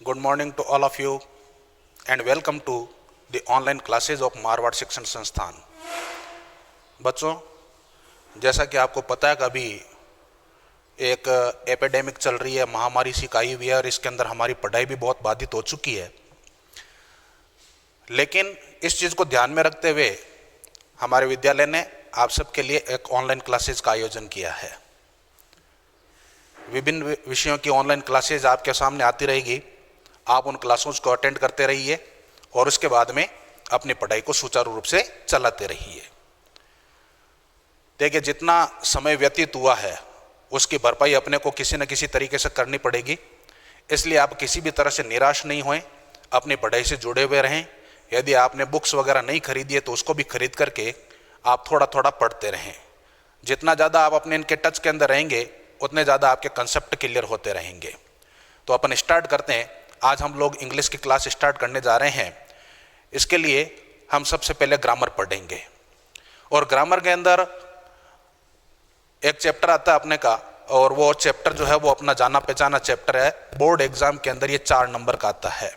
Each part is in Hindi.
Good morning to all of you and welcome to the online classes of Marwar शिक्षण संस्थान। बच्चों, जैसा कि आपको पता है कि अभी एक एपिडेमिक चल रही है, महामारी सी आई हुई है और इसके अंदर हमारी पढ़ाई भी बहुत बाधित हो चुकी है। लेकिन इस चीज़ को ध्यान में रखते हुए हमारे विद्यालय ने आप सबके लिए एक ऑनलाइन क्लासेज का आयोजन किया है। विभिन्न विषयों की ऑनलाइन क्लासेज आपके सामने आती रहेगी। आप उन क्लासों को अटेंड करते रहिए और उसके बाद में अपनी पढ़ाई को सुचारू रूप से चलाते रहिए। देखिए, जितना समय व्यतीत हुआ है उसकी भरपाई अपने को किसी न किसी तरीके से करनी पड़ेगी, इसलिए आप किसी भी तरह से निराश नहीं होएं, अपनी पढ़ाई से जुड़े हुए रहें। यदि आपने बुक्स वगैरह नहीं खरीदी है तो उसको भी खरीद करके आप थोड़ा थोड़ा पढ़ते रहें। जितना ज़्यादा आप अपने इनके टच के अंदर रहेंगे उतने ज़्यादा आपके कंसेप्ट क्लियर होते रहेंगे। तो अपन स्टार्ट करते हैं। आज हम लोग इंग्लिश की क्लास स्टार्ट करने जा रहे हैं। इसके लिए हम सबसे पहले ग्रामर पढ़ेंगे और ग्रामर के अंदर एक चैप्टर आता है अपने का, और वो चैप्टर जो है वो अपना जाना पहचाना चैप्टर है। बोर्ड एग्जाम के अंदर ये 4 नंबर का आता है।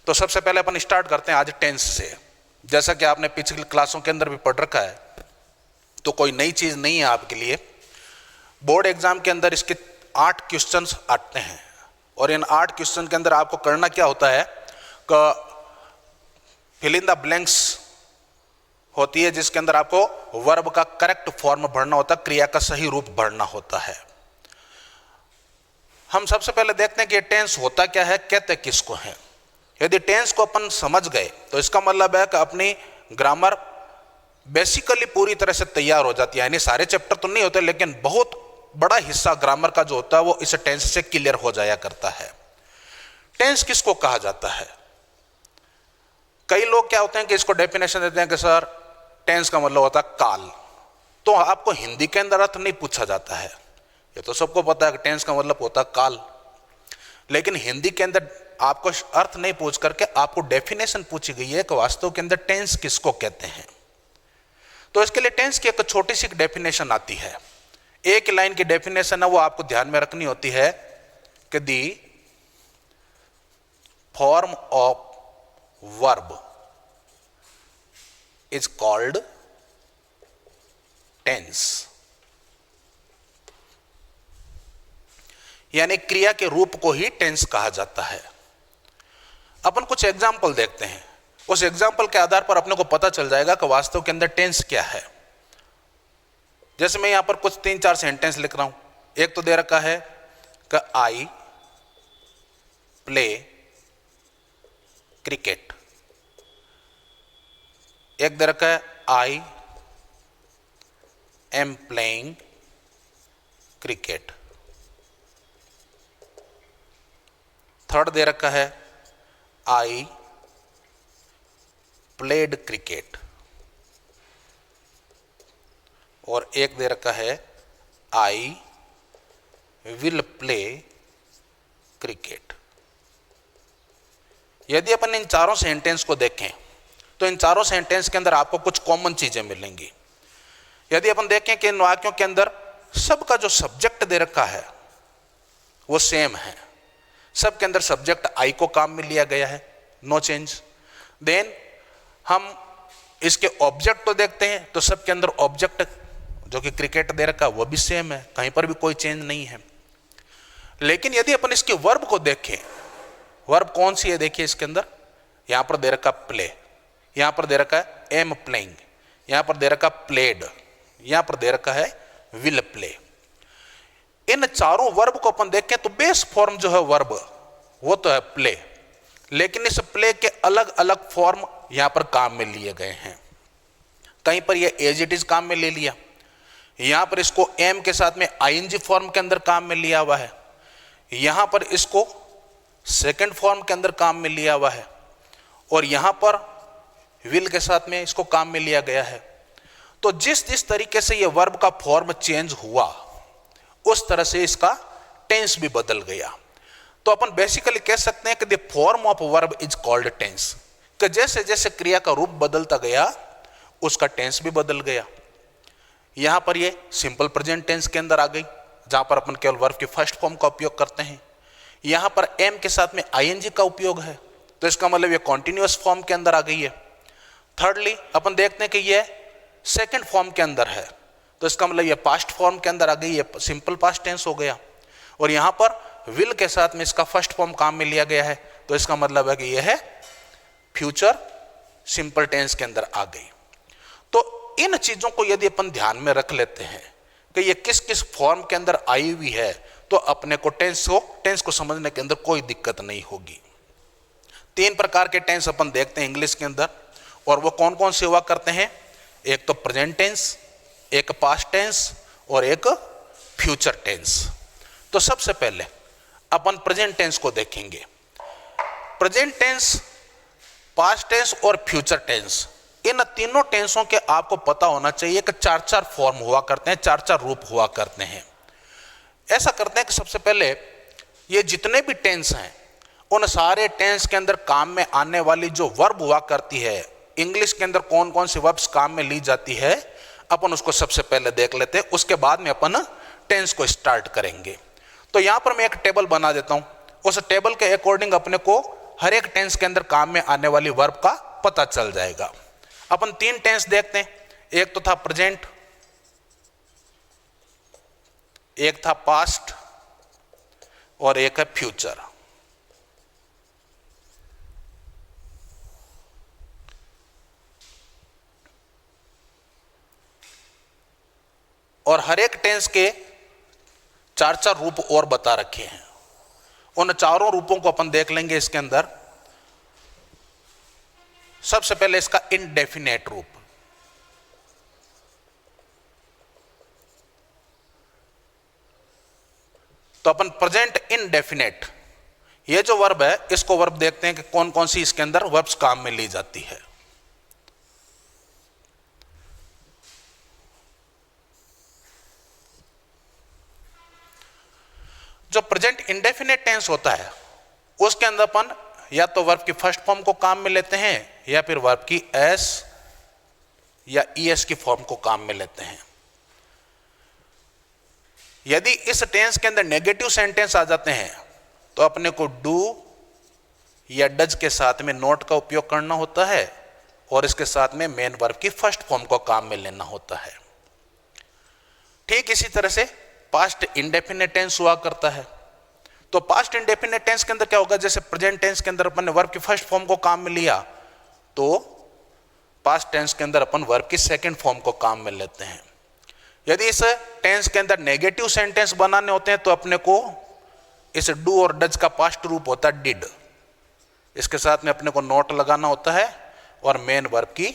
तो सबसे पहले अपन स्टार्ट करते हैं आज टेंस से। जैसा कि आपने पिछली क्लासों के अंदर भी पढ़ रखा है तो कोई नई चीज़ नहीं है आपके लिए। बोर्ड एग्जाम के अंदर इसके 8 क्वेश्चंस आते हैं और इन 8 क्वेश्चन के अंदर आपको करना क्या होता है कि फिल इन द ब्लैंक्स होती है, जिसके अंदर आपको वर्ब का करेक्ट फॉर्म भरना होता है, क्रिया का सही रूप भरना होता है। हम सबसे पहले देखते हैं कि टेंस होता क्या है, कहते किसको है। यदि टेंस को अपन समझ गए तो इसका मतलब है कि अपनी ग्रामर बेसिकली पूरी तरह से तैयार हो जाती है। यानी सारे चैप्टर तो नहीं होते लेकिन बहुत बड़ा हिस्सा ग्रामर का जो होता है वो इस टेंस से क्लियर हो जाया करता है। टेंस किसको कहा जाता है? कई लोग क्या होते हैं कि इसको डेफिनेशन देते हैं कि सर टेंस का मतलब होता है काल। तो आपको हिंदी के अंदर अर्थ नहीं पूछा जाता है, ये तो सबको पता है कि टेंस का मतलब होता है काल। लेकिन हिंदी के अंदर आपको अर्थ नहीं पूछ करके आपको डेफिनेशन पूछी गई है कि वास्तव के अंदर टेंस किसको कहते हैं। तो इसके लिए टेंस की एक छोटी सी डेफिनेशन आती है, एक लाइन की डेफिनेशन है, वो आपको ध्यान में रखनी होती है कि the form of verb is called tense. यानी क्रिया के रूप को ही टेंस कहा जाता है। अपन कुछ एग्जाम्पल देखते हैं, उस एग्जाम्पल के आधार पर अपने को पता चल जाएगा कि वास्तव के अंदर टेंस क्या है। जैसे मैं यहां पर कुछ 3-4 सेंटेंस लिख रहा हूं। एक तो दे रखा है कि आई प्ले क्रिकेट, एक दे रखा है I am playing cricket, third दे रखा है आई प्लेड क्रिकेट, और एक दे रखा है आई विल प्ले क्रिकेट। यदि अपन इन चारों सेंटेंस को देखें तो इन चारों सेंटेंस के अंदर आपको कुछ कॉमन चीजें मिलेंगी। यदि अपन देखें कि इन वाक्यों के अंदर सबका जो सब्जेक्ट दे रखा है वो सेम है। सबके अंदर सब्जेक्ट आई को काम में लिया गया है, नो चेंज। देन हम इसके ऑब्जेक्ट तो देखते हैं तो सबके अंदर ऑब्जेक्ट जो कि क्रिकेट दे रखा है वो भी सेम है, कहीं पर भी कोई चेंज नहीं है। लेकिन यदि अपन इसके वर्ब को देखें, वर्ब कौन सी है देखिए इसके अंदर, यहां पर दे रखा प्ले, यहां पर दे रखा है एम प्लेइंग, यहां पर दे रखा प्लेड, यहां पर दे रखा है विल प्ले। इन चारों वर्ब को अपन देखें तो बेस फॉर्म जो है वर्ब वो तो है प्ले, लेकिन इस प्ले के अलग अलग फॉर्म यहां पर काम में लिए गए हैं। कहीं पर ये एज इट इज काम में ले लिया, यहां पर इसको एम के साथ में आईएनजी फॉर्म के अंदर काम में लिया हुआ है, यहां पर इसको सेकंड फॉर्म के अंदर काम में लिया हुआ है, और यहां पर विल के साथ में इसको काम में लिया गया है। तो जिस जिस तरीके से ये वर्ब का फॉर्म चेंज हुआ उस तरह से इसका टेंस भी बदल गया। तो अपन बेसिकली कह सकते हैं कि the form of verb is called tense, कि जैसे जैसे क्रिया का रूप बदलता गया उसका टेंस भी बदल गया। यहां पर ये सिंपल प्रेजेंट टेंस के अंदर आ गई, जहां पर अपन केवल वर्ब की फर्स्ट फॉर्म का उपयोग करते हैं। यहां पर एम के साथ में आईएनजी का उपयोग है, तो इसका मतलब ये कॉन्टिन्यूअस फॉर्म के अंदर आ गई है। थर्डली अपन देखते हैं कि ये सेकंड फॉर्म के अंदर है, तो इसका मतलब ये पास्ट फॉर्म के अंदर आ गई, ये सिंपल पास्ट टेंस हो गया। और यहां पर विल के साथ में इसका फर्स्ट फॉर्म काम में लिया गया है, तो इसका मतलब है कि यह है फ्यूचर सिंपल टेंस के अंदर आ गई। तो इन चीजों को यदि अपन ध्यान में रख लेते हैं कि ये किस किस फॉर्म के अंदर आई हुई है, तो अपने को टेंस को समझने के अंदर कोई दिक्कत नहीं होगी। 3 प्रकार के टेंस अपन देखते हैं इंग्लिश के अंदर, और वो कौन कौन से हुआ करते हैं? एक तो प्रेजेंट टेंस, एक पास्ट टेंस और एक फ्यूचर टेंस। तो सबसे पहले अपन प्रेजेंट टेंस को देखेंगे। प्रेजेंट टेंस, पास्ट टेंस और फ्यूचर टेंस, इन तीनों टेंसों के आपको पता होना चाहिए कि 4-4 फॉर्म हुआ करते हैं, 4-4 रूप हुआ करते हैं। ऐसा करते हैं कि सबसे पहले ये जितने भी टेंस हैं, उन सारे टेंस के अंदर काम में आने वाली जो वर्ब हुआ करती है, इंग्लिश के अंदर कौन कौन सी वर्ब्स काम में ली जाती है, अपन उसको सबसे पहले देख लेते हैं। उसके बाद में अपन टेंस को स्टार्ट करेंगे। तो यहां पर मैं एक टेबल बना देता हूं, उस टेबल के अकॉर्डिंग अपने को हर एक टेंस के अंदर काम में आने वाली वर्ब का पता चल जाएगा। अपन 3 टेंस देखते हैं, एक तो था प्रेजेंट, एक था पास्ट और एक है फ्यूचर। और हर एक टेंस के 4-4 रूप और बता रखे हैं। उन चारों रूपों को अपन देख लेंगे इसके अंदर। सबसे पहले इसका इनडेफिनेट रूप। तो अपन प्रेजेंट इनडेफिनेट, ये जो वर्ब है, इसको वर्ब देखते हैं कि कौन कौन सी इसके अंदर वर्ब्स काम में ली जाती है। जो प्रेजेंट इंडेफिनेट टेंस होता है, उसके अंदर अपन या तो वर्ब की फर्स्ट फॉर्म को काम में लेते हैं, या फिर वर्ब की एस या ईएस की फॉर्म को काम में लेते हैं। यदि इस टेंस के अंदर नेगेटिव सेंटेंस आ जाते हैं, तो अपने को डू या डज के साथ में नोट का उपयोग करना होता है, और इसके साथ में मेन वर्ब की फर्स्ट फॉर्म को काम में लेना होता है। ठीक इसी तरह से पास्ट इंडेफिनेट टेंस हुआ करता है। तो पास्ट इंडेफिनेट टेंस के अंदर क्या होगा, जैसे प्रेजेंट टेंस के अंदर अपन ने वर्ब की फर्स्ट फॉर्म को काम में लिया, तो पास्ट टेंस के अंदर अपन वर्ब की सेकंड फॉर्म को काम में लेते हैं। यदि इस टेंस के अंदर नेगेटिव सेंटेंस बनाने होते हैं, तो अपने को इस डू और डज का पास्ट रूप होता है डिड, इसके साथ में अपने को नोट लगाना होता है, और मेन वर्ब की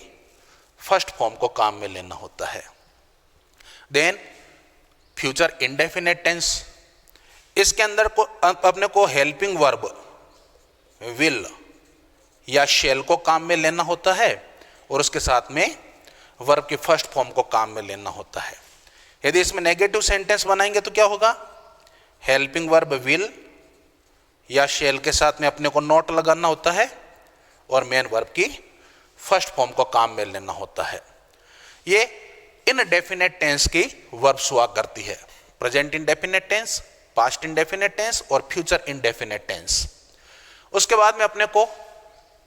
फर्स्ट फॉर्म को काम में लेना होता है। देन फ्यूचर इंडेफिनेट टेंस, इसके अंदर को अपने को हेल्पिंग वर्ब विल या शेल को काम में लेना होता है, और उसके साथ में वर्ब की फर्स्ट फॉर्म को काम में लेना होता है। यदि इसमें नेगेटिव सेंटेंस बनाएंगे तो क्या होगा, हेल्पिंग वर्ब विल या शेल के साथ में अपने को नोट लगाना होता है, और मेन वर्ब की फर्स्ट फॉर्म को काम में लेना होता है। ये इनडेफिनेट टेंस की वर्ब्स हुआ करती है, present indefinite tense, past indefinite tense और फ्यूचर इंडेफिनेट टेंस। उसके बाद में अपने को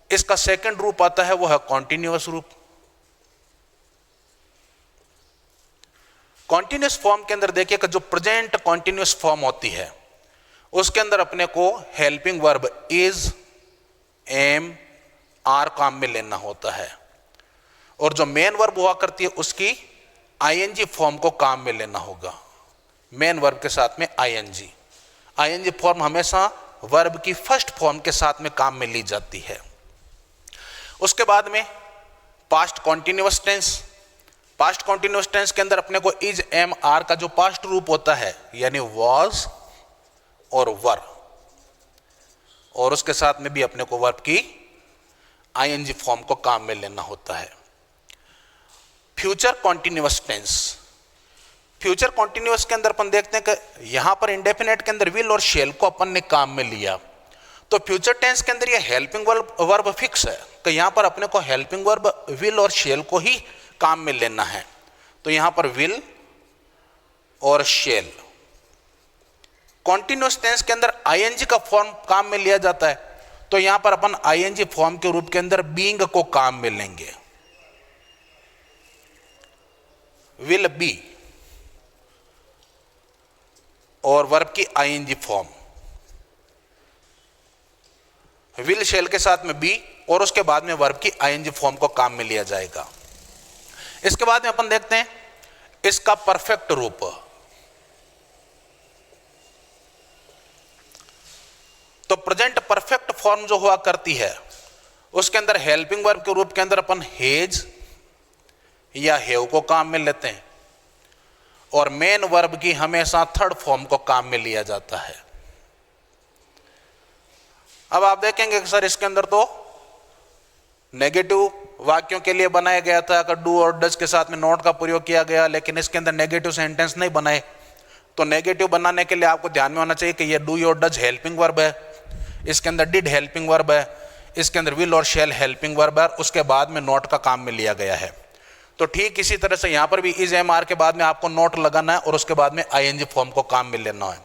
इसका सेकंड रूप आता है, वो है कॉन्टिन्यूअस रूप। कॉन्टिन्यूअस फॉर्म के अंदर देखिए कि जो प्रेजेंट कॉन्टिन्यूअस फॉर्म होती है, उसके अंदर अपने को helping verb is, am, are काम में लेना होता है, और जो मेन वर्ब हुआ करती है उसकी आईएनजी फॉर्म को काम में लेना होगा। मेन वर्ब के साथ में आईएनजी, आईएनजी फॉर्म हमेशा वर्ब की फर्स्ट फॉर्म के साथ में काम में ली जाती है। उसके बाद में past continuous tense, past continuous tense के अंदर अपने को इज, एम, आर का जो पास्ट रूप होता है, यानी वॉज और वर, और उसके साथ में भी अपने को वर्ब की आईएनजी फॉर्म को काम में लेना होता है। Future continuous tense, future continuous के अंदर अपन देखते हैं कि यहां पर इंडेफिनेट के अंदर विल और शेल को अपन ने काम में लिया, तो फ्यूचर टेंस के अंदर ये हेल्पिंग वर्ब फिक्स है कि यहां पर अपने को हेल्पिंग वर्ब विल और शेल को ही काम में लेना है। तो यहां पर विल और शेल, कॉन्टिन्यूस टेंस के अंदर आईएनजी का फॉर्म काम में लिया जाता है, तो यहां पर अपन आईएनजी फॉर्म के रूप के अंदर बीइंग को काम में लेंगे, विल बी, और वर्ब की आईएनजी फॉर्म विल शेल के साथ में बी, और उसके बाद में वर्ब की आईएनजी फॉर्म को काम में लिया जाएगा। इसके बाद में अपन देखते हैं इसका परफेक्ट रूप। तो प्रेजेंट परफेक्ट फॉर्म जो हुआ करती है उसके अंदर हेल्पिंग वर्ब के रूप के अंदर अपन हेज या हेव को काम में लेते हैं, और मेन वर्ब की हमेशा थर्ड फॉर्म को काम में लिया जाता है। अब आप देखेंगे कि सर इसके अंदर तो नेगेटिव वाक्यों के लिए बनाया गया था, अगर डू और डज के साथ में नॉट का प्रयोग किया गया, लेकिन इसके अंदर नेगेटिव सेंटेंस नहीं बनाए। तो नेगेटिव बनाने के लिए आपको ध्यान में होना चाहिए कि ये डू और डज हेल्पिंग वर्ब है, इसके अंदर डिड हेल्पिंग वर्ब है, इसके अंदर विल और शेल हेल्पिंग वर्ब है, उसके बाद में नॉट का काम में लिया गया है। तो ठीक इसी तरह से यहां पर भी इज एम आर के बाद में आपको नॉट लगाना है और उसके बाद में आईएनजी फॉर्म को काम में लेना है।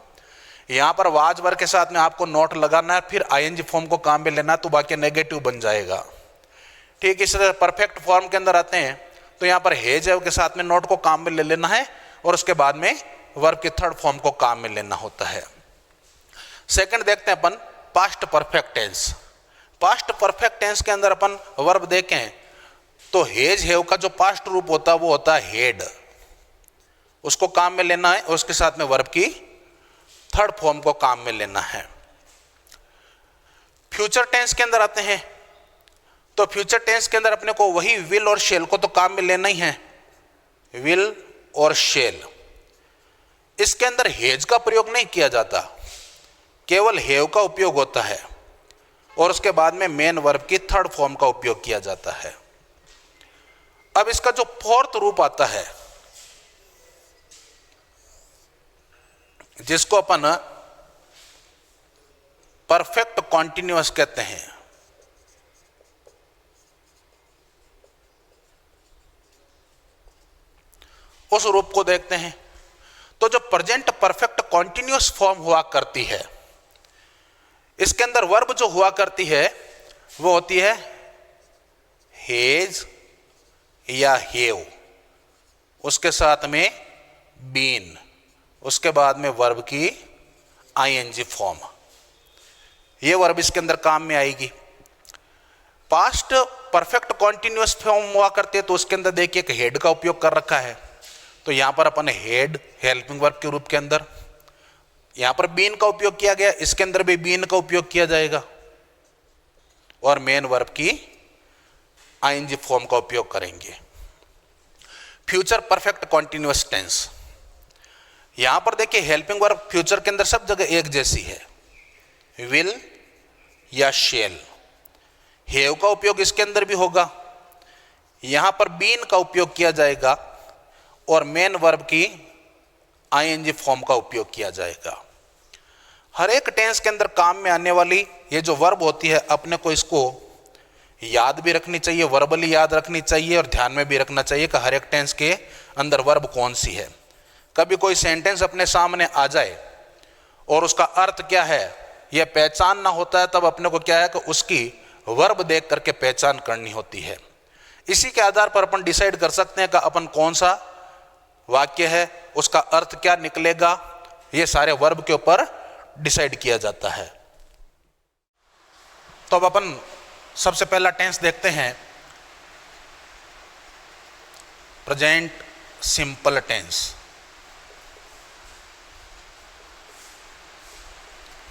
यहां पर वाज वर्ब के साथ में आपको नॉट लगाना है, फिर आईएनजी फॉर्म को काम में लेना है, तो बाकी नेगेटिव बन जाएगा। ठीक इसी तरह परफेक्ट फॉर्म के अंदर आते हैं तो यहां पर हेज के साथ में नॉट को काम में ले लेना है और उसके बाद में वर्ब के थर्ड फॉर्म को काम में लेना होता है। सेकंड देखते हैं अपन past perfect tense. Past perfect tense के अंदर अपन वर्ब देखें तो हेज हेव का जो पास्ट रूप होता है वो होता है हेड, उसको काम में लेना है और उसके साथ में वर्ब की थर्ड फॉर्म को काम में लेना है। फ्यूचर टेंस के अंदर आते हैं तो फ्यूचर टेंस के अंदर अपने को वही विल और शेल को तो काम में लेना ही है, विल और शेल। इसके अंदर हेज का प्रयोग नहीं किया जाता, केवल हेव का उपयोग होता है और उसके बाद में मेन वर्ब की थर्ड फॉर्म का उपयोग किया जाता है। अब इसका जो फोर्थ रूप आता है जिसको अपन परफेक्ट कॉन्टिन्यूअस कहते हैं, उस रूप को देखते हैं। तो जो प्रेजेंट परफेक्ट कॉन्टिन्यूअस फॉर्म हुआ करती है इसके अंदर वर्ब जो हुआ करती है वो होती है हेज या हेव, उसके साथ में बीन, उसके बाद में वर्ब की आईएनजी फॉर्म, ये वर्ब इसके अंदर काम में आएगी। पास्ट परफेक्ट कॉन्टिन्यूअस फॉर्म हुआ करती है तो उसके अंदर देखिए कि हेड का उपयोग कर रखा है, तो यहां पर अपन हेड हेल्पिंग वर्ब के रूप के अंदर, यहां पर बीन का उपयोग किया गया, इसके अंदर भी बीन का उपयोग किया जाएगा और मेन वर्ब की आईएनजी फॉर्म का उपयोग करेंगे। फ्यूचर परफेक्ट कॉन्टिन्यूअस टेंस, यहां पर देखिए हेल्पिंग वर्ब फ्यूचर के अंदर सब जगह एक जैसी है, विल या शेल। हेव का उपयोग इसके अंदर भी होगा, यहां पर बीन का उपयोग किया जाएगा और मेन वर्ब की आईएनजी फॉर्म का उपयोग किया जाएगा। हर एक टेंस के अंदर काम में आने वाली ये जो वर्ब होती है अपने को इसको याद भी रखनी चाहिए, वर्बली याद रखनी चाहिए और ध्यान में भी रखना चाहिए कि हर एक टेंस के अंदर वर्ब कौन सी है। कभी कोई सेंटेंस अपने सामने आ जाए और उसका अर्थ क्या है यह पहचानना होता है, तब अपने को क्या है कि उसकी वर्ब देख करके पहचान करनी होती है। इसी के आधार पर अपन डिसाइड कर सकते हैं कि अपन कौन सा वाक्य है, उसका अर्थ क्या निकलेगा, ये सारे वर्ब के ऊपर डिसाइड किया जाता है। तो अब अपन सबसे पहला टेंस देखते हैं प्रेजेंट सिंपल टेंस।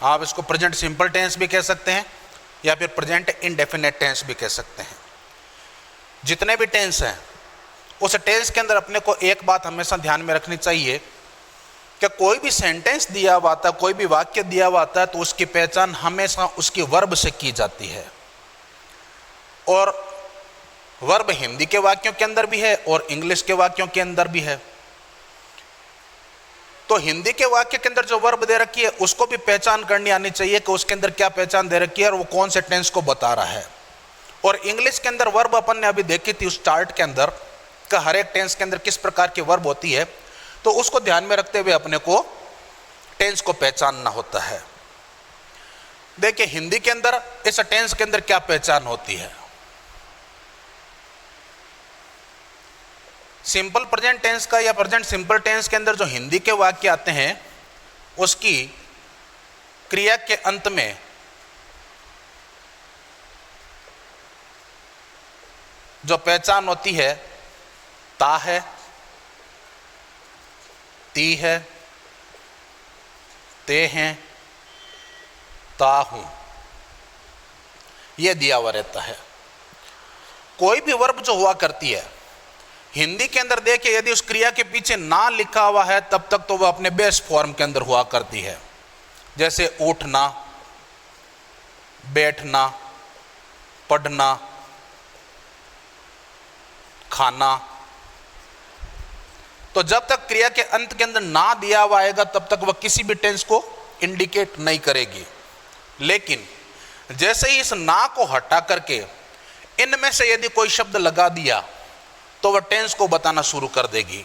आप इसको प्रेजेंट सिंपल टेंस भी कह सकते हैं या फिर प्रेजेंट इंडेफिनेट टेंस भी कह सकते हैं। जितने भी टेंस हैं उस टेंस के अंदर अपने को एक बात हमेशा ध्यान में रखनी चाहिए कि कोई भी सेंटेंस दिया हुआ आता है, कोई भी वाक्य दिया हुआ आता है तो उसकी पहचान हमेशा उसकी वर्ब से की जाती है। और वर्ब हिंदी के वाक्यों के अंदर भी है और इंग्लिश के वाक्यों के अंदर भी है। तो हिंदी के वाक्य के अंदर जो वर्ब दे रखी है उसको भी पहचान करनी आनी चाहिए कि उसके अंदर क्या पहचान दे रखी है और वो कौन से टेंस को बता रहा है। और इंग्लिश के अंदर वर्ब अपन ने अभी देखी थी उस चार्ट के अंदर कि हर एक टेंस के अंदर किस प्रकार की वर्ब होती है, तो उसको ध्यान में रखते हुए अपने को टेंस को पहचानना होता है। देखिए हिंदी के अंदर इस टेंस के अंदर क्या पहचान होती है। सिंपल प्रेजेंट टेंस का या प्रेजेंट सिंपल टेंस के अंदर जो हिंदी के वाक्य आते हैं उसकी क्रिया के अंत में जो पहचान होती है ता है, ती है, ते हैं, ता हूं, यह दिया हुआ रहता है। कोई भी वर्ब जो हुआ करती है हिंदी के अंदर देखिए यदि उस क्रिया के पीछे ना लिखा हुआ है तब तक तो वह अपने बेस फॉर्म के अंदर हुआ करती है। जैसे उठना, बैठना, पढ़ना, खाना। तो जब तक क्रिया के अंत के अंदर ना दिया हुआ आएगा तब तक वह किसी भी टेंस को इंडिकेट नहीं करेगी। लेकिन जैसे ही इस ना को हटा करके इनमें से यदि कोई शब्द लगा दिया तो वह टेंस को बताना शुरू कर देगी।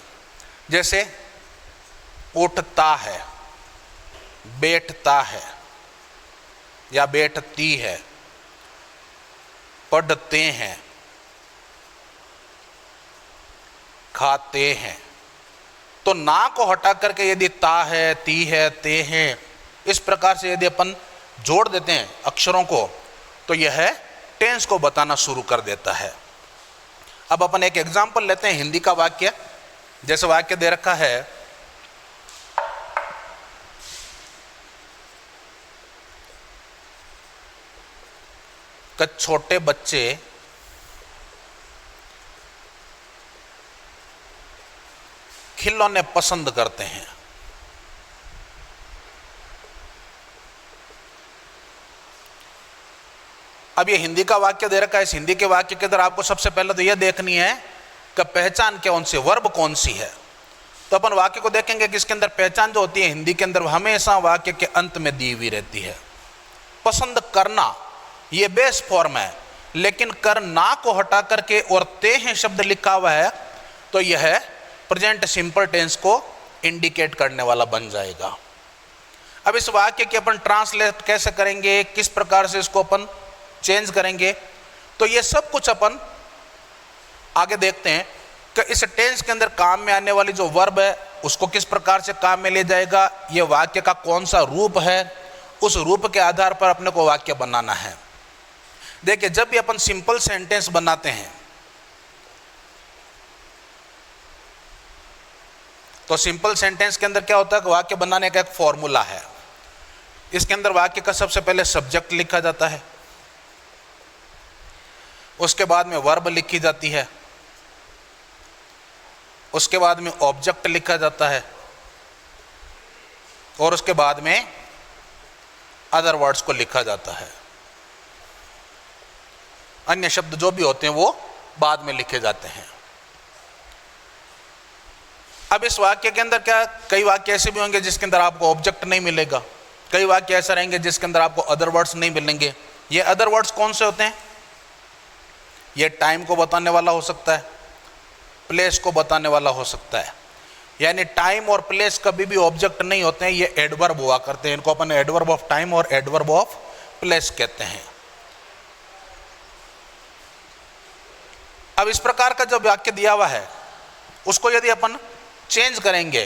जैसे उठता है, बैठता है या बैठती है, पढ़ते हैं, खाते हैं। तो ना को हटा करके यदि ता है, ती है, ते हैं, इस प्रकार से यदि अपन जोड़ देते हैं अक्षरों को तो यह टेंस को बताना शुरू कर देता है। अब अपन एक एग्जाम्पल लेते हैं हिंदी का वाक्य। जैसे वाक्य दे रखा है कि छोटे बच्चे खिलौने पसंद करते हैं। अब ये हिंदी का वाक्य दे रखा है। इस हिंदी के वाक्य के अंदर आपको सबसे पहले तो यह देखनी है कि पहचान क्या उनसे वर्ब कौन सी है। तो अपन वाक्य को देखेंगे कि इसके अंदर पहचान जो होती है हिंदी के अंदर हमेशा वाक्य के अंत में दी हुई रहती है। पसंद करना ये बेस फॉर्म है, लेकिन करना को हटा करके और ते हैं शब्द लिखा हुआ है तो यह प्रेजेंट सिंपल टेंस को इंडिकेट करने वाला बन जाएगा। अब इस वाक्य के अपन ट्रांसलेट कैसे करेंगे, किस प्रकार से इसको अपन चेंज करेंगे, तो ये सब कुछ अपन आगे देखते हैं कि इस टेंस के अंदर काम में आने वाली जो वर्ब है उसको किस प्रकार से काम में ले जाएगा, ये वाक्य का कौन सा रूप है, उस रूप के आधार पर अपने को वाक्य बनाना है। देखिए जब भी अपन सिंपल सेंटेंस बनाते हैं तो सिंपल सेंटेंस के अंदर क्या होता है कि वाक्य बनाने का एक फॉर्मूला है। इसके अंदर वाक्य का सबसे पहले सब्जेक्ट लिखा जाता है, उसके बाद में वर्ब लिखी जाती है, उसके बाद में ऑब्जेक्ट लिखा जाता है और उसके बाद में अदर वर्ड्स को लिखा जाता है। अन्य शब्द जो भी होते हैं वो बाद में लिखे जाते हैं। अब इस वाक्य के अंदर क्या कई वाक्य ऐसे भी होंगे जिसके अंदर आपको ऑब्जेक्ट नहीं मिलेगा, कई वाक्य ऐसे रहेंगे जिसके अंदर आपको अदर वर्ड्स नहीं मिलेंगे। ये अदर वर्ड्स कौन से होते हैं? ये टाइम को बताने वाला हो सकता है, प्लेस को बताने वाला हो सकता है। यानी टाइम और प्लेस कभी भी ऑब्जेक्ट नहीं होते हैं, ये एडवर्ब हुआ करते हैं। इनको अपन एडवर्ब ऑफ टाइम और एडवर्ब ऑफ प्लेस कहते हैं। अब इस प्रकार का जो वाक्य दिया हुआ है उसको यदि अपन चेंज करेंगे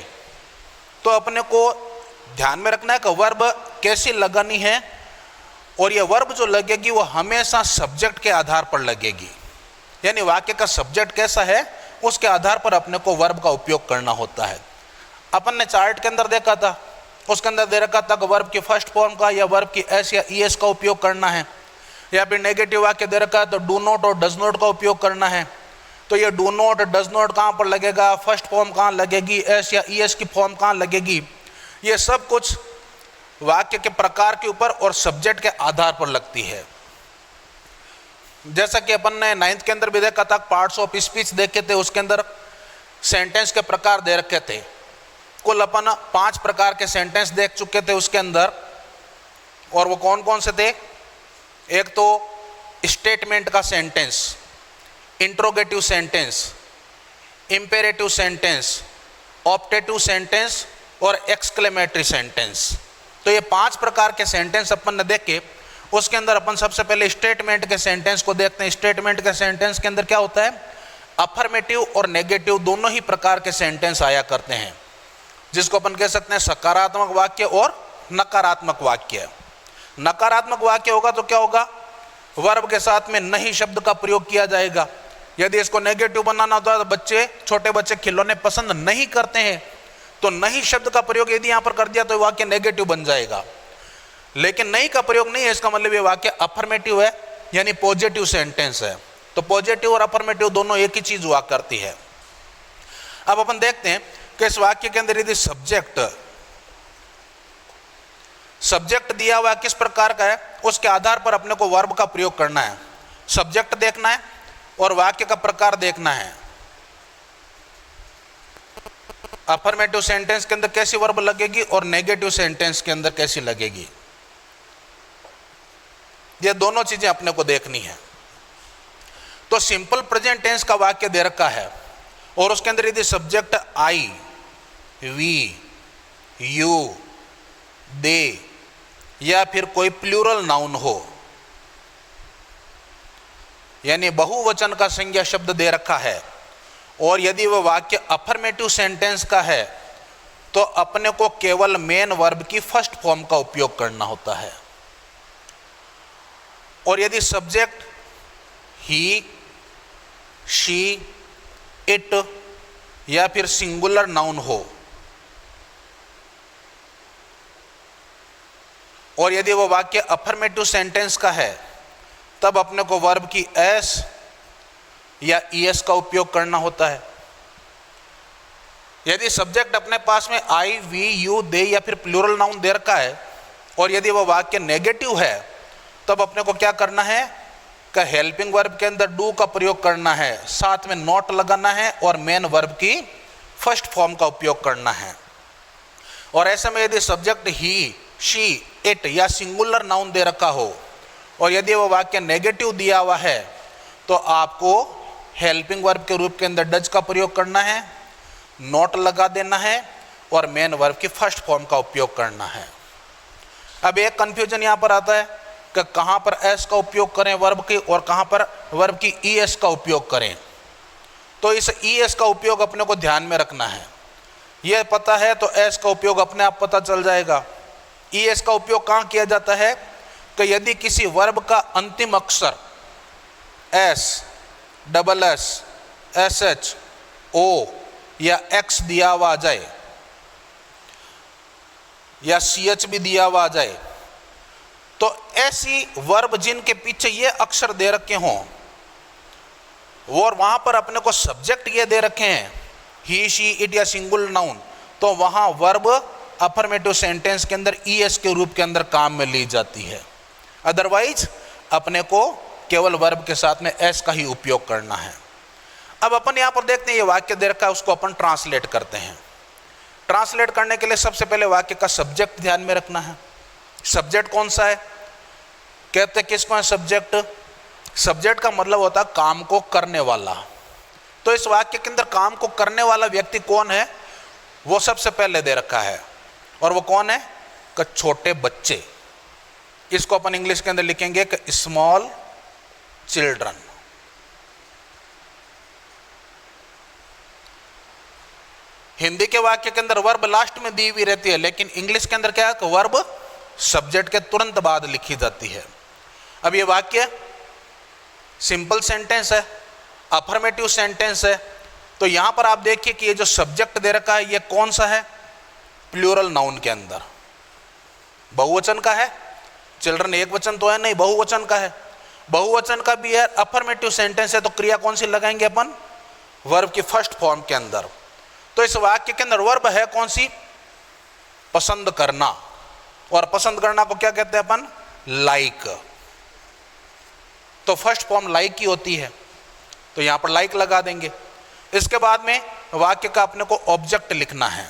तो अपने को ध्यान में रखना है कि वर्ब कैसी लगानी है, और ये वर्ब जो लगेगी वो हमेशा सब्जेक्ट के आधार पर लगेगी। यानी वाक्य का सब्जेक्ट कैसा है उसके आधार पर अपने को वर्ब का उपयोग करना होता है। अपन ने चार्ट के अंदर देखा था, उसके अंदर दे रखा था कि वर्ब की फर्स्ट फॉर्म का या वर्ब की एस या ईएस का उपयोग करना है, या फिर नेगेटिव वाक्य दे रखा है तो डू नॉट और डज नॉट का उपयोग करना है। तो ये डू नॉट डज नॉट कहाँ पर लगेगा, फर्स्ट फॉर्म कहाँ लगेगी, एस या ईएस की फॉर्म कहाँ लगेगी, ये सब कुछ वाक्य के प्रकार के ऊपर और सब्जेक्ट के आधार पर लगती है। जैसा कि अपन ने 9th के अंदर भी देखा था, पार्ट्स ऑफ स्पीच देखे थे, उसके अंदर सेंटेंस के प्रकार दे रखे थे। कुल अपन 5 प्रकार के सेंटेंस देख चुके थे उसके अंदर, और वो कौन कौन से थे? एक तो स्टेटमेंट का sentence, interrogative sentence, imperative sentence, optative sentence और एक्सक्लेमेटरी सेंटेंस। तो ये 5 प्रकार के सेंटेंस अपन ने देखे। उसके अंदर अपन सबसे पहले स्टेटमेंट के सेंटेंस को देखते हैं। स्टेटमेंट के सेंटेंस के अंदर क्या होता है, अफर्मेटिव और नेगेटिव दोनों ही प्रकार के सेंटेंस आया करते हैं, जिसको अपन कह सकते हैं सकारात्मक वाक्य और नकारात्मक वाक्य। नकारात्मक वाक्य होगा तो क्या होगा, वर्ब के साथ में नहीं शब्द का प्रयोग किया जाएगा। यदि इसको नेगेटिव बनाना होता है तो छोटे बच्चे खिलौने पसंद नहीं करते हैं, तो नहीं शब्द का प्रयोग यदि यहां पर कर दिया तो वाक्य नेगेटिव बन जाएगा। लेकिन नहीं का प्रयोग नहीं है, इसका मतलब ये वाक्य अफर्मेटिव है, यानी पॉजिटिव सेंटेंस है। तो पॉजिटिव और अफर्मेटिव दोनों एक ही चीज हुआ करती है। अब अपन देखते हैं कि इस वाक्य के अंदर यदि सब्जेक्ट दिया हुआ किस प्रकार का है, उसके आधार पर अपने को वर्ब का प्रयोग करना है। सब्जेक्ट देखना है और वाक्य का प्रकार देखना है। अफर्मेटिव सेंटेंस के अंदर कैसी वर्ब लगेगी और नेगेटिव सेंटेंस के अंदर कैसी लगेगी, ये दोनों चीजें अपने को देखनी है। तो सिंपल प्रेजेंट टेंस का वाक्य दे रखा है और उसके अंदर यदि सब्जेक्ट आई, वी, यू, दे या फिर कोई प्लूरल नाउन हो, यानी बहुवचन का संज्ञा शब्द दे रखा है, और यदि वह वाक्य अफर्मेटिव सेंटेंस का है तो अपने को केवल मेन वर्ब की फर्स्ट फॉर्म का उपयोग करना होता है। और यदि सब्जेक्ट ही, शी, इट या फिर सिंगुलर नाउन हो, और यदि वो वाक्य अफर्मेटिव सेंटेंस का है, तब अपने को वर्ब की एस या ईएस का उपयोग करना होता है। यदि सब्जेक्ट अपने पास में आई, वी, यू, दे या फिर प्लूरल नाउन दे रखा है और यदि वो वाक्य नेगेटिव है, तब अपने को क्या करना है कि हेल्पिंग वर्ब के अंदर डू का प्रयोग करना है, साथ में नॉट लगाना है और मेन वर्ब की फर्स्ट फॉर्म का उपयोग करना है। और ऐसे में यदि सब्जेक्ट ही, शी, इट या सिंगुलर नाउन दे रखा हो और यदि वो वाक्य नेगेटिव दिया हुआ है, तो आपको हेल्पिंग वर्ब के रूप के अंदर डज का प्रयोग करना है, नॉट लगा देना है और मेन वर्ब की फर्स्ट फॉर्म का उपयोग करना है। अब एक कंफ्यूजन यहाँ पर आता है कि कहाँ पर एस का उपयोग करें वर्ब की और कहाँ पर वर्ब की ईएस का उपयोग करें। तो इस ईएस का उपयोग अपने को ध्यान में रखना है। यह पता है तो एस का उपयोग अपने आप पता चल जाएगा। ईएस का उपयोग कहाँ किया जाता है कि यदि किसी वर्ब का अंतिम अक्षर S, double S, S H, O या एक्स दिया हुआ आ जाए या सी एच भी दिया हुआ आ जाए, तो ऐसी वर्ब जिनके पीछे ये अक्षर दे रखे हों और वहां पर अपने को सब्जेक्ट ये दे रखे हैं ही, शी, इट या सिंगुलर नाउन, तो वहां वर्ब अफर्मेटिव सेंटेंस के अंदर ईएस के रूप के अंदर काम में ली जाती है। अदरवाइज अपने को केवल वर्ब के साथ में एस का ही उपयोग करना है। अब अपन यहाँ पर देखते हैं ये वाक्य दे रखा है, उसको अपन ट्रांसलेट करते हैं। ट्रांसलेट करने के लिए सबसे पहले वाक्य का सब्जेक्ट ध्यान में रखना है। सब्जेक्ट कौन सा है, कहते किसको है सब्जेक्ट। सब्जेक्ट का मतलब होता है काम को करने वाला। तो इस वाक्य के अंदर काम को करने वाला व्यक्ति कौन है, वो सबसे पहले दे रखा है, और वो कौन है कि छोटे बच्चे। इसको अपन इंग्लिश के अंदर लिखेंगे कि स्मॉल चिल्ड्रन। हिंदी के वाक्य के अंदर वर्ब लास्ट में दी हुई रहती है, लेकिन इंग्लिश के अंदर क्या है कि वर्ब सब्जेक्ट के तुरंत बाद लिखी जाती है। अब ये वाक्य सिंपल सेंटेंस है, अफर्मेटिव सेंटेंस है। तो यहां पर आप देखिए कि ये जो सब्जेक्ट दे रखा है ये कौन सा है, प्लूरल नाउन के अंदर बहुवचन का है। चिल्ड्रन एक वचन तो है नहीं, बहुवचन का है। बहुवचन का भी है, अफर्मेटिव सेंटेंस है, तो क्रिया कौन सी लगाएंगे अपन, वर्ब की फर्स्ट फॉर्म के अंदर। तो इस वाक्य के अंदर वर्ब है कौन सी, पसंद करना। और पसंद करना को क्या कहते हैं अपन, लाइक। तो फर्स्ट फॉर्म लाइक की होती है, तो यहां पर लाइक लगा देंगे। इसके बाद में वाक्य का अपने को ऑब्जेक्ट लिखना है।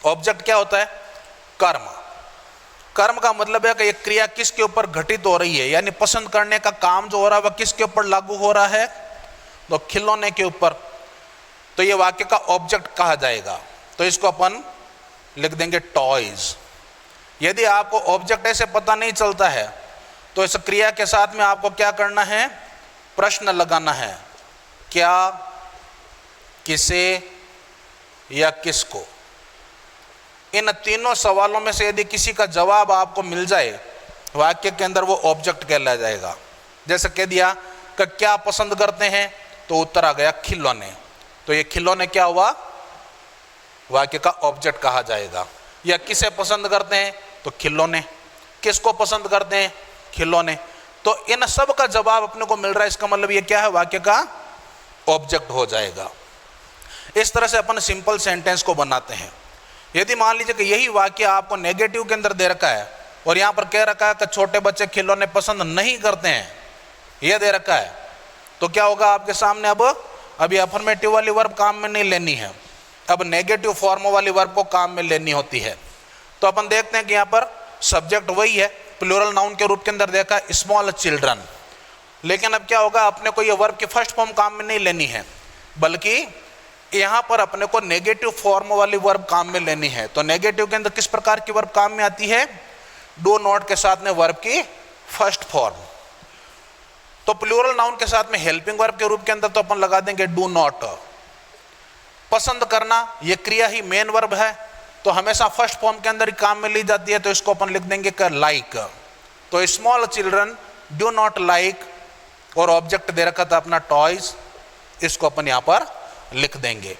ऑब्जेक्ट क्या होता है, कर्म। कर्म का मतलब है कि ये क्रिया किसके ऊपर घटित हो रही है, यानी पसंद करने का काम जो हो रहा है वह किसके ऊपर लागू हो रहा है, तो खिलौने के ऊपर। तो ये वाक्य का ऑब्जेक्ट कहा जाएगा। तो इसको अपन लिख देंगे टॉयज। यदि आपको ऑब्जेक्ट ऐसे पता नहीं चलता है तो इस क्रिया के साथ में आपको क्या करना है, प्रश्न लगाना है, क्या, किसे या किसको। इन तीनों सवालों में से यदि किसी का जवाब आपको मिल जाए वाक्य के अंदर, वो ऑब्जेक्ट कहलाया जाएगा। जैसे कह दिया कि क्या पसंद करते हैं, तो उत्तर आ गया खिलौने, तो ये खिलौने क्या हुआ, वाक्य का ऑब्जेक्ट कहा जाएगा। या किसे पसंद करते हैं, तो खिलौने, किसको पसंद करते हैं, खिलौने। तो इन सब का जवाब अपने को मिल रहा है, इसका मतलब ये क्या है, वाक्य का ऑब्जेक्ट हो जाएगा। इस तरह से अपन सिंपल सेंटेंस को बनाते हैं। यदि मान लीजिए कि यही वाक्य आपको नेगेटिव के अंदर दे रखा है और यहाँ पर कह रखा है कि छोटे बच्चे खिलौने पसंद नहीं करते हैं, यह दे रखा है, तो क्या होगा आपके सामने, अब अभी अफर्मेटिव वाली वर्ब काम में नहीं लेनी है, अब नेगेटिव फॉर्म वाली वर्ब को काम में लेनी होती है। तो अपन देखते हैं कि यहाँ पर सब्जेक्ट वही है, प्लूरल नाउन के रूप के अंदर देखा स्मॉल चिल्ड्रन, लेकिन अब क्या होगा, अपने को ये वर्ब की फर्स्ट फॉर्म काम में नहीं लेनी है, बल्कि यहाँ पर अपने को नेगेटिव फॉर्म वाली वर्ब काम में लेनी है। तो नेगेटिव के अंदर किस प्रकार की वर्ब काम में आती है, डू नॉट के साथ में वर्ब की फर्स्ट फॉर्म। तो प्लूरल नाउन के साथ में हेल्पिंग वर्ब के रूप के अंदर तो अपन लगा देंगे डू नॉट। पसंद करना ये क्रिया ही मेन वर्ब है, तो हमेशा फर्स्ट फॉर्म के अंदर ही काम में ली जाती है, तो इसको अपन लिख देंगे कर लाइक। तो small children do not like, और ऑब्जेक्ट दे रखा था अपना टॉयज, इसको अपन यहाँ पर लिख देंगे।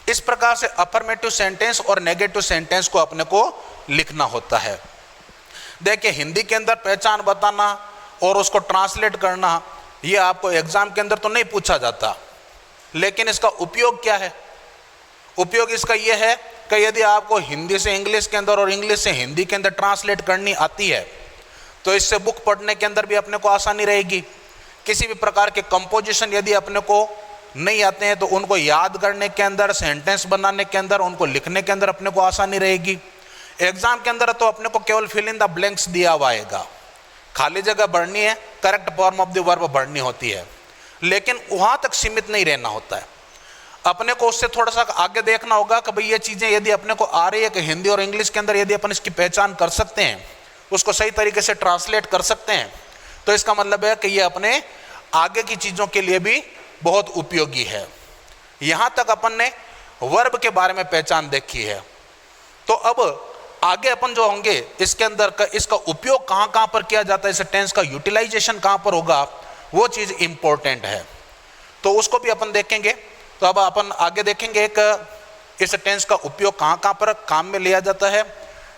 इस प्रकार से अफर्मेटिव सेंटेंस और नेगेटिव सेंटेंस को अपने को लिखना होता है। देखिए हिंदी के अंदर पहचान बताना और उसको ट्रांसलेट करना, ये आपको एग्जाम के अंदर तो नहीं पूछा जाता, लेकिन इसका उपयोग क्या है, उपयोग इसका यह है कि यदि आपको हिंदी से इंग्लिश के अंदर और इंग्लिश से हिंदी के अंदर ट्रांसलेट करनी आती है, तो इससे बुक पढ़ने के अंदर भी अपने को आसानी रहेगी। किसी भी प्रकार के कंपोजिशन यदि अपने को नहीं आते हैं, तो उनको याद करने के अंदर, सेंटेंस बनाने के अंदर, उनको लिखने के अंदर अपने को आसानी रहेगी। एग्जाम के अंदर तो अपने को केवल फिल इन द ब्लैंक्स दिया हुआ आएगा, खाली जगह भरनी है, correct form of the verb भरनी होती है, लेकिन वहां तक सीमित नहीं रहना होता है। अपने को उससे थोड़ा सा आगे देखना होगा कि भाई ये चीजें यदि अपने को आ रही है कि हिंदी और इंग्लिश के अंदर यदि अपन इसकी पहचान कर सकते हैं, उसको सही तरीके से ट्रांसलेट कर सकते हैं, तो इसका मतलब है कि ये अपने आगे की चीजों के लिए भी बहुत उपयोगी है। यहां तक अपन ने वर्ब के बारे में पहचान देखी है, तो अब आगे अपन जो होंगे इसके अंदर का इसका उपयोग कहां कहां पर किया जाता है, इस टेंस का यूटिलाइजेशन कहां पर होगा, वो चीज इंपॉर्टेंट है, तो उसको भी अपन देखेंगे। तो अब अपन आगे देखेंगे एक इस टेंस का उपयोग कहां कहां पर काम में लिया जाता है,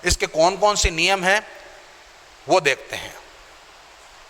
इसके कौन कौन से नियम हैं वो देखते हैं।